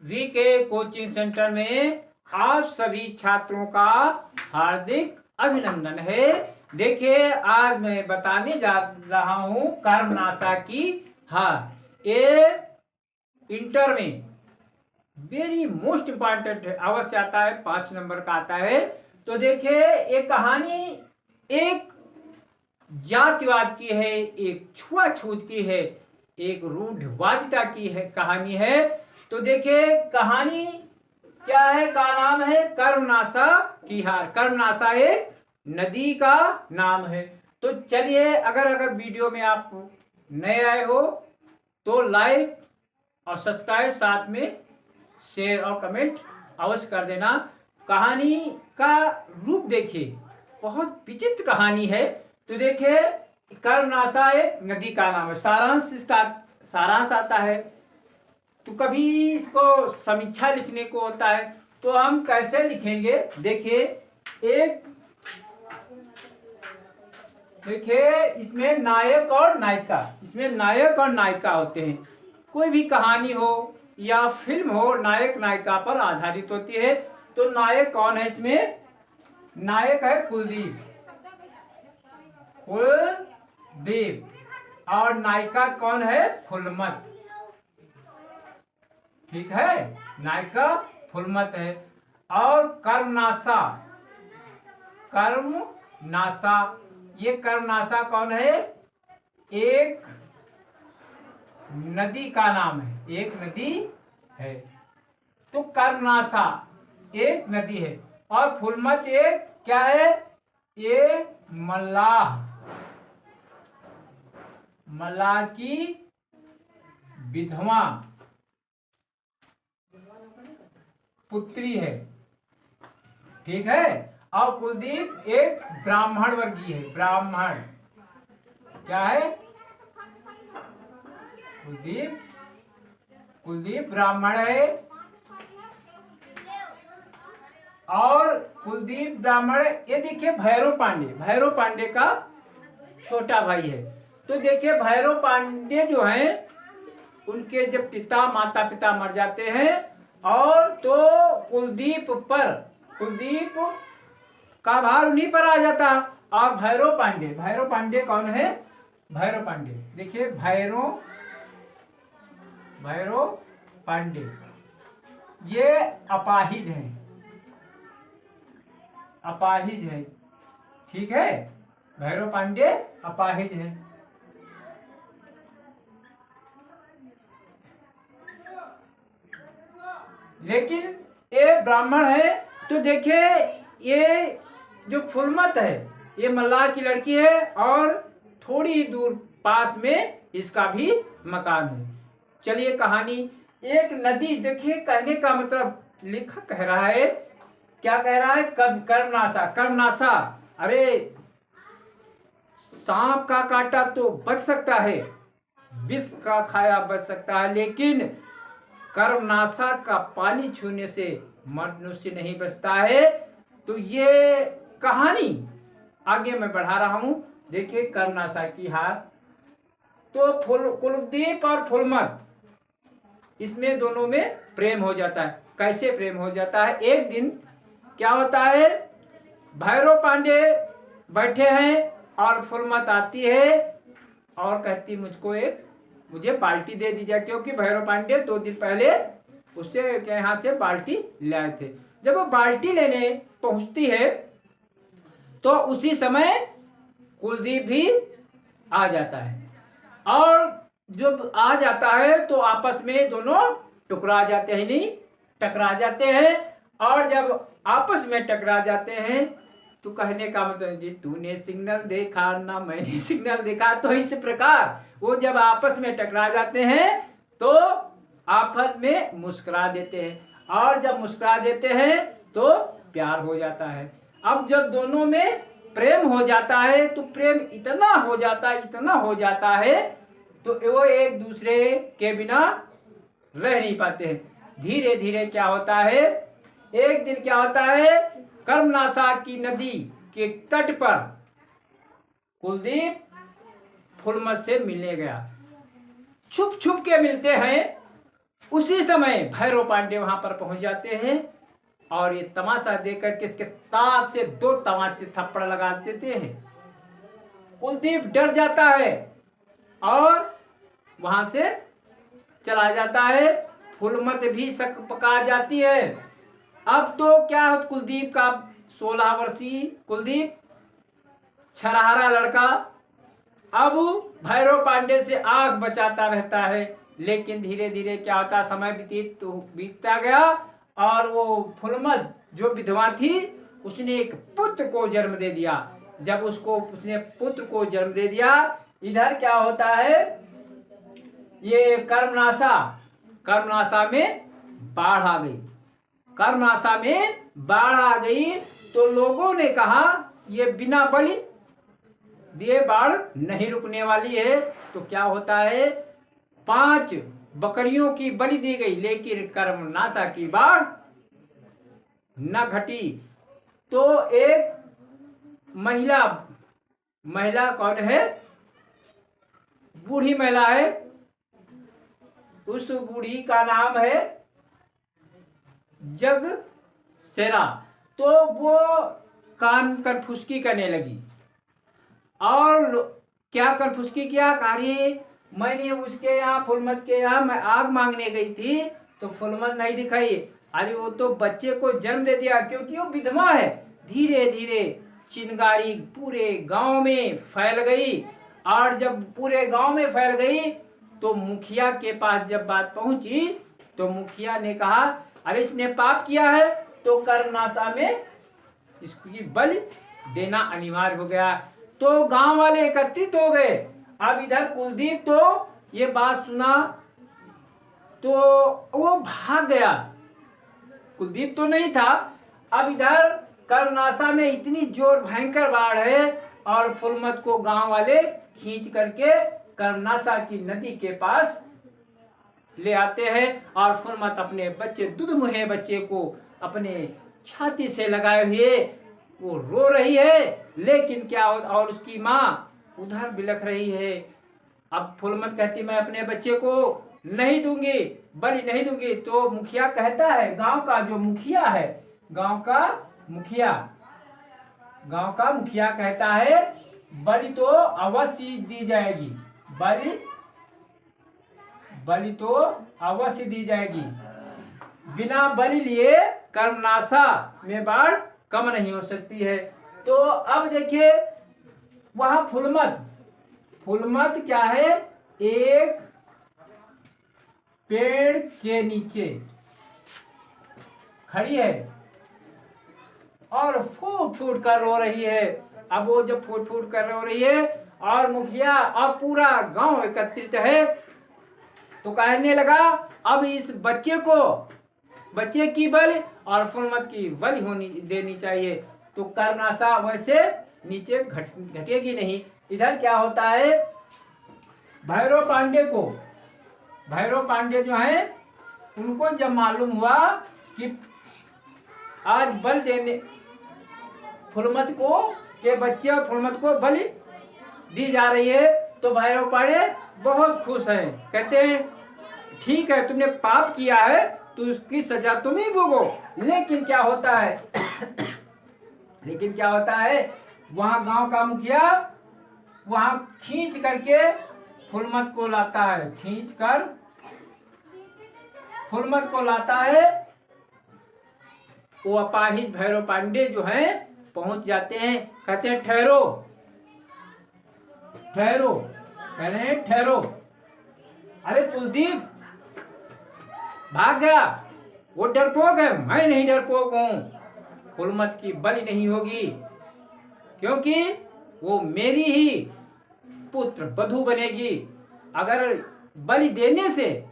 VK coaching centre में आप सभी छात्रों का हार्दिक अभिनंदन है। देखिए, आज मैं बताने जा रहा हूं कर्मनाशा की हार। ये इंटर में वेरी मोस्ट इंपॉर्टेंट अवश्य आता है, 5 नंबर का आता है। तो देखिए, ये कहानी एक जातिवाद की है, एक छुआछूत की है, एक रूढ़वादिता की है कहानी है। तो देखिए, कहानी क्या है, का नाम है कर्मनाशा की हार। कर्मनाशा एक नदी का नाम है। तो चलिए, अगर वीडियो में आप नए आए हो तो लाइक और सब्सक्राइब, साथ में शेयर और कमेंट अवश्य कर देना। कहानी का रूप देखिए, बहुत विचित्र कहानी है। तो देखिए, कर्मनाशा एक नदी का नाम है। सारांश, इसका सारांश आता है। तो कभी इसको समीक्षा लिखने को होता है, तो हम कैसे लिखेंगे? देखिए, इसमें नायक और नायिका होते हैं। कोई भी कहानी हो या फिल्म हो, नायक नायिका पर आधारित होती है। तो नायक कौन है इसमें? नायक है कुलदीप और नायिका कौन है? फुलमत। ठीक है, नायिका फुलमत है। और कर्मनाशा, ये कर्मनाशा कौन है? एक नदी का नाम है, एक नदी है। तो कर्मनाशा एक नदी है और फुलमत एक क्या है? ये मल्लाह की विधवा पुत्री है। ठीक है। और कुलदीप एक ब्राह्मण वर्गीय है। ब्राह्मण क्या है? कुलदीप ब्राह्मण है। और कुलदीप ब्राह्मण, ये देखिए भैरव पांडे का छोटा भाई है। तो देखिए, भैरव पांडे जो हैं, उनके जब माता पिता मर जाते हैं, और तो कुलदीप का भार उन्हीं पर आ जाता। और भैरव पांडे कौन है? भैरव पांडे, देखिए भैरव पांडे ये अपाहिज हैं। ठीक है, भैरव पांडे अपाहिज हैं। लेकिन ये ब्राह्मण है। तो देखिए, ये जो फुलमत है, ये मल्लाह की लड़की है, और थोड़ी ही दूर पास में इसका भी मकान है। चलिए, कहानी एक नदी। देखिए, कहने का मतलब लेखक कह रहा है, क्या कह रहा है? कर्मनाशा। अरे, सांप का काटा तो बच सकता है, विष का खाया बच सकता है, लेकिन कर्मनाशा का पानी छूने से मनुष्य नहीं बचता है। तो ये कहानी आगे मैं बढ़ा रहा हूं। देखिए, कर्मनाशा की हार। तो कुलदीप और फुलमत, इसमें दोनों में प्रेम हो जाता है। कैसे प्रेम हो जाता है? एक दिन क्या होता है, भैरव पांडे बैठे हैं और फुलमत आती है और कहती, मुझे बाल्टी दे दीजिए, क्योंकि भैरव पांडे 2 दिन पहले उससे यहाँ से बाल्टी ले आए थे। जब वो बाल्टी लेने पहुंचती है, तो उसी समय कुलदीप भी आ जाता है। और जब आ जाता है तो आपस में दोनों टकरा जाते हैं। और जब आपस में टकरा जाते हैं, तो कहने का मतलब, जी तूने सिग्नल देखा ना मैंने सिग्नल देखा। तो इस प्रकार वो जब आपस में टकरा जाते हैं, तो आपस में मुस्कुरा देते हैं, और जब मुस्कुरा देते हैं तो प्यार हो जाता है। अब जब दोनों में प्रेम हो जाता है, तो प्रेम इतना हो जाता है, तो वो एक दूसरे के बिना रह नहीं पाते हैं। धीरे धीरे क्या होता है, एक दिन क्या होता है, कर्मनाशा की नदी के तट पर कुलदीप फुलमत से मिलने गया। छुप छुप के मिलते हैं, उसी समय भैरव पांडे वहां पर पहुंच जाते हैं और ये तमाशा देकर के इसके ताक से 2 तमाचे थप्पड़ लगा देते हैं। कुलदीप डर जाता है और वहां से चला जाता है। फुलमत भी शक पका जाती है। अब तो क्या कुलदीप का 16 वर्षीय कुलदीप छरहरा लड़का अब भैरव पांडे से आंख बचाता रहता है। लेकिन धीरे धीरे क्या होता, समय बीतता गया और वो फुलमत जो विधवा थी उसने एक पुत्र को जन्म दे दिया। जब उसने पुत्र को जन्म दे दिया, इधर क्या होता है, ये कर्मनाशा में बाढ़ आ गई। कर्मनाशा में बाढ़ आ गई तो लोगों ने कहा ये बिना बलि दिए बाढ़ नहीं रुकने वाली है। तो क्या होता है, 5 बकरियों की बलि दी गई, लेकिन कर्मनाशा की बाढ़ न घटी। तो एक महिला कौन है, बूढ़ी महिला है, उस बूढ़ी का नाम है जगसेरा। तो वो कान फुसकी करने लगी और क्या फुसकी किया, कार्य मैंने उसके यहाँ फुलमत के यहाँ मैं आग मांगने गई थी तो फुलमत नहीं दिखाई। अरे वो तो बच्चे को जन्म दे दिया, क्योंकि वो विधवा है। धीरे धीरे चिंगारी पूरे गांव में फैल गई और जब पूरे गांव में फैल गई तो मुखिया के पास जब बात पहुंची तो मुखिया ने कहा अरे इसने पाप किया है तो कर्मनाशा में इसकी बलि देना अनिवार्य हो गया। तो गांव वाले एकत्रित हो गए। अब इधर कुलदीप तो ये बात सुना तो वो भाग गया। कुलदीप तो नहीं था। अब इधर कर्मनाशा में इतनी जोर भयंकर बाढ़ है और फुलमत को गांव वाले खींच करके कर्मनाशा की नदी के पास ले आते हैं और फुलमत अपने बच्चे दुधमुहे बच्चे को अपने छाती से लगाए हुए वो रो रही है। लेकिन क्या और उसकी माँ उधर बिलख रही है। अब फुलमत कहती मैं अपने बच्चे को नहीं दूंगी, बलि नहीं दूंगी। तो मुखिया कहता है, गांव का जो मुखिया है, गांव का मुखिया कहता है बलि तो अवश्य दी जाएगी, बलि तो अवश्य दी जाएगी। बिना बलि लिए कर्मनाशा में बाढ़ कम नहीं हो सकती है। तो अब देखिए वहां फुलमत क्या है, एक पेड़ के नीचे खड़ी है और फूट फूट कर रो रही है। अब वो जब फूट फूट कर रो रही है और मुखिया और पूरा गांव एकत्रित है तो कहने लगा अब इस बच्चे की बलि और फुलमत की बलि होनी देनी चाहिए। तो कर्मनाशा वैसे नीचे घटेगी नहीं। इधर क्या होता है, भैरव पांडे जो है उनको जब मालूम हुआ कि आज बल देने फुलमत को के बच्चे और फुलमत को बलि दी जा रही है तो भैरव पांडे बहुत खुश हैं। कहते हैं ठीक है तुमने पाप किया है तो उसकी सजा तुम ही भोगो। लेकिन क्या होता है वहां गांव का मुखिया वहां खींच करके फुलमत को लाता है। वो अपाहिज भैरव पांडे जो हैं पहुंच जाते हैं। कहते हैं ठहरो, कह रहे हैं ठहरो। अरे कुलदीप भाग गया, वो डरपोक है, मैं नहीं डरपोक हूं। फुलमत की बलि नहीं होगी क्योंकि वो मेरी ही पुत्र वधू बनेगी। अगर बलि देने से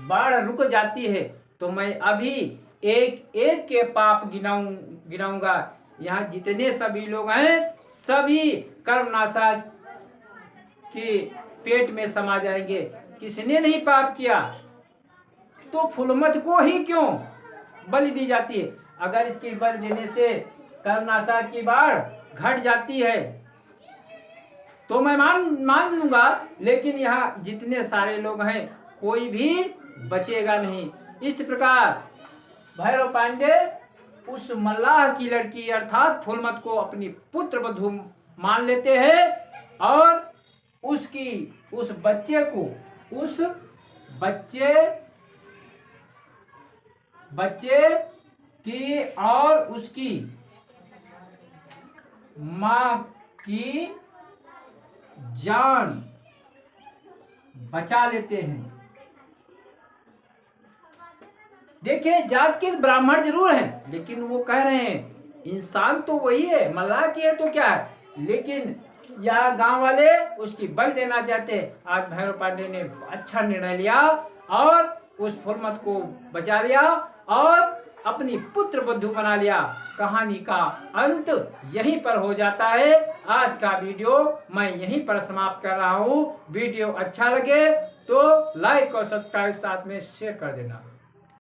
बाढ़ रुक जाती है तो मैं अभी एक एक के पाप गिनाऊंगा। यहाँ जितने सभी लोग हैं सभी कर्मनाशा के पेट में समा जाएंगे। किसने नहीं पाप किया तो फुलमत को ही क्यों बलि दी जाती है। अगर इसकी बलि देने से कर्मनाशा की बाढ़ घट जाती है तो मैं मान लूंगा। लेकिन यहाँ जितने सारे लोग हैं कोई भी बचेगा नहीं। इस प्रकार भैरव पांडे उस मल्लाह की लड़की अर्थात फूलमत को अपनी पुत्र वधू मान लेते हैं और उसकी उस बच्चे की और उसकी मां की जान बचा लेते हैं। देखिए, जात के ब्राह्मण जरूर हैं, लेकिन वो कह रहे हैं इंसान तो वही है, मल्लाह की है तो क्या है, लेकिन यह गांव वाले उसकी बल देना चाहते हैं। आज भैरव पांडे ने अच्छा निर्णय लिया और उस फूलमत को बचा लिया और अपनी पुत्र वधू बना लिया। कहानी का अंत यहीं पर हो जाता है। आज का वीडियो मैं यहीं पर समाप्त कर रहा हूँ। वीडियो अच्छा लगे तो लाइक और सब्सक्राइब साथ में शेयर कर देना।